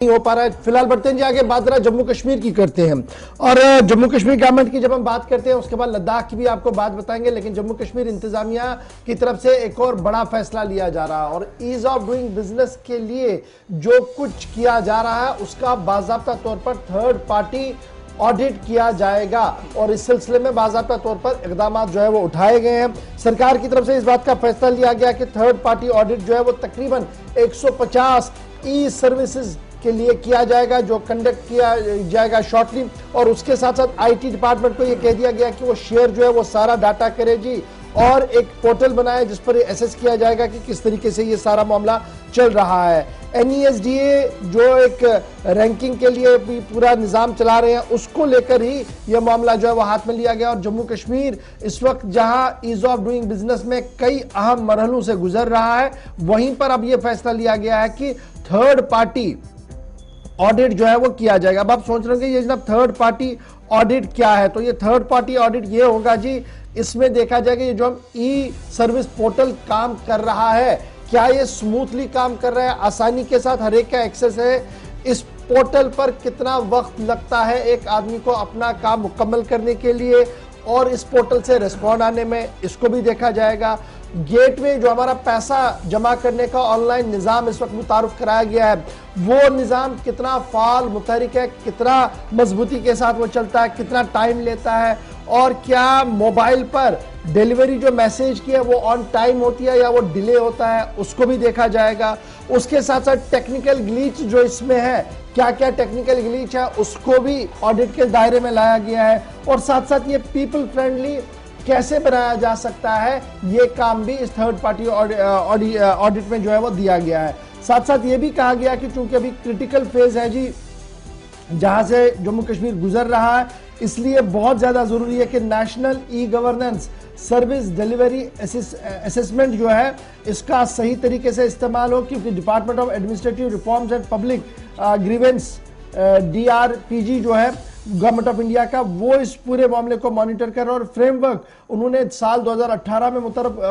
नहीं हो पा रहा है। फिलहाल बढ़ते हैं जी आगे, बात जरा जम्मू कश्मीर की करते हैं। और जम्मू कश्मीर गवर्नमेंट की जब हम बात करते हैं उसके बाद लद्दाख की भी आपको बात बताएंगे, लेकिन जम्मू कश्मीर इंतजामिया की तरफ से एक और बड़ा फैसला लिया जा रहा है और ईज ऑफ डूइंग बिजनेस के लिए जो कुछ किया जा रहा है उसका बाकायदा तौर पर थर्ड पार्टी ऑडिट किया जाएगा और इस सिलसिले में बाकायदा तौर पर इकदाम जो है वो उठाए गए हैं। सरकार की तरफ से इस बात का फैसला लिया गया कि थर्ड पार्टी ऑडिट जो है वो तकरीबन 150 ई सर्विसेज के लिए किया जाएगा, जो कंडक्ट किया जाएगा शॉर्टली। और उसके साथ साथ आईटी डिपार्टमेंट को यह कह दिया गया कि वो शेयर जो है वो सारा डाटा करे जी और एक पोर्टल बनाए जिस पर एसेस किया जाएगा कि किस तरीके से ये सारा मामला चल रहा है। NESDA जो एक रैंकिंग के लिए भी पूरा निजाम चला रहे हैं उसको लेकर ही यह मामला जो है वो हाथ में लिया गया। और जम्मू कश्मीर इस वक्त जहां ईज ऑफ डूइंग बिजनेस में कई अहम मरहलों से गुजर रहा है, वहीं पर अब यह फैसला लिया गया है कि थर्ड पार्टी ऑडिट जो है वो किया जाएगा। अब आप सोच रहे हैं ये जनाब थर्ड पार्टी ऑडिट क्या है, तो ये थर्ड पार्टी ऑडिट ये होगा जी, इसमें देखा जाएगा ये जो हम ई सर्विस पोर्टल काम कर रहा है क्या ये स्मूथली काम कर रहा है, आसानी के साथ हर एक का एक्सेस है, इस पोर्टल पर कितना वक्त लगता है एक आदमी को अपना काम मुकम्मल करने के लिए और इस पोर्टल से रिस्पॉन्ड आने में, इसको भी देखा जाएगा। गेटवे जो हमारा पैसा जमा करने का ऑनलाइन निज़ाम इस वक्त मुतारुफ कराया गया है, वो निज़ाम कितना फाल मुतहरिक है, कितना मजबूती के साथ वो चलता है, कितना टाइम लेता है और क्या मोबाइल पर डिलीवरी जो मैसेज की है वो ऑन टाइम होती है या वो डिले होता है, उसको भी देखा जाएगा। उसके साथ साथ टेक्निकल ग्लिच जो इसमें है, क्या क्या टेक्निकल ग्लिच है उसको भी ऑडिट के दायरे में लाया गया है और साथ साथ ये पीपल फ्रेंडली कैसे बनाया जा सकता है, ये काम भी इस थर्ड पार्टी ऑडिट में जो है वो दिया गया है। साथ साथ ये भी कहा गया कि चूंकि अभी क्रिटिकल फेज है जी जहां से जम्मू कश्मीर गुजर रहा है, इसलिए बहुत ज्यादा जरूरी है कि national e governance service delivery assessment जो है इसका सही तरीके से इस्तेमाल हो, क्योंकि department of administrative reforms and public grievance DRPG जो है गवर्नमेंट ऑफ इंडिया का, वो इस पूरे मामले को मॉनिटर कर रहा है और फ्रेमवर्क उन्होंने साल 2018 में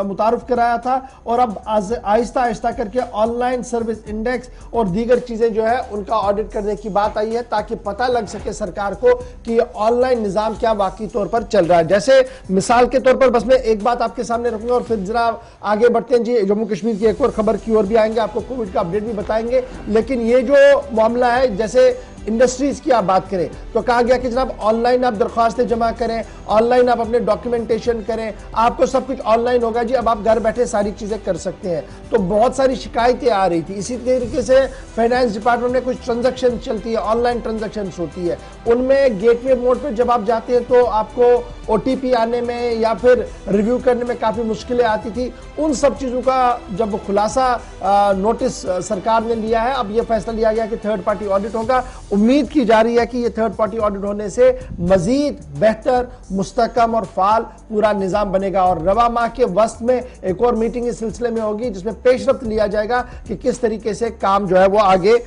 मुतारुफ कराया था और अब आहिस्ता आहिस्ता करके ऑनलाइन सर्विस इंडेक्स और दीगर चीजें जो है उनका ऑडिट करने की बात आई है ताकि पता लग सके सरकार को कि ऑनलाइन निजाम क्या वाकई तौर पर चल रहा है। जैसे मिसाल के तौर पर बस मैं एक बात आपके सामने रखूंगा और फिर जरा आगे बढ़ते हैं जी, जम्मू कश्मीर की एक और खबर की ओर भी आएंगे, आपको कोविड का अपडेट भी बताएंगे। लेकिन ये जो मामला है, जैसे इंडस्ट्रीज की आप बात करें तो कहा गया कि जनाब ऑनलाइन आप दरख्वास्तें जमा करें, ऑनलाइन आप अपने डॉक्यूमेंटेशन करें, आपको सब कुछ ऑनलाइन होगा जी, अब आप घर बैठे सारी चीजें कर सकते हैं। तो बहुत सारी शिकायतें आ रही थी, इसी तरीके से फाइनेंस डिपार्टमेंट में कुछ ट्रांजैक्शन चलती है, ऑनलाइन ट्रांजैक्शन होती है, उनमें गेटवे मोड पर जब आप जाते हैं तो आपको OTP आने में या फिर रिव्यू करने में काफी मुश्किलें आती थी। उन सब चीजों का जब खुलासा नोटिस सरकार ने लिया है, अब यह फैसला लिया गया कि थर्ड पार्टी ऑडिट होगा। उम्मीद की जा रही है कि यह थर्ड पार्टी ऑडिट होने से मजीद बेहतर, मुस्तकम और फाल पूरा निजाम बनेगा और रवा माह के वस्त में एक और मीटिंग इस सिलसिले में होगी जिसमें पेशरफ्त लिया जाएगा कि किस तरीके से काम जो है वो आगे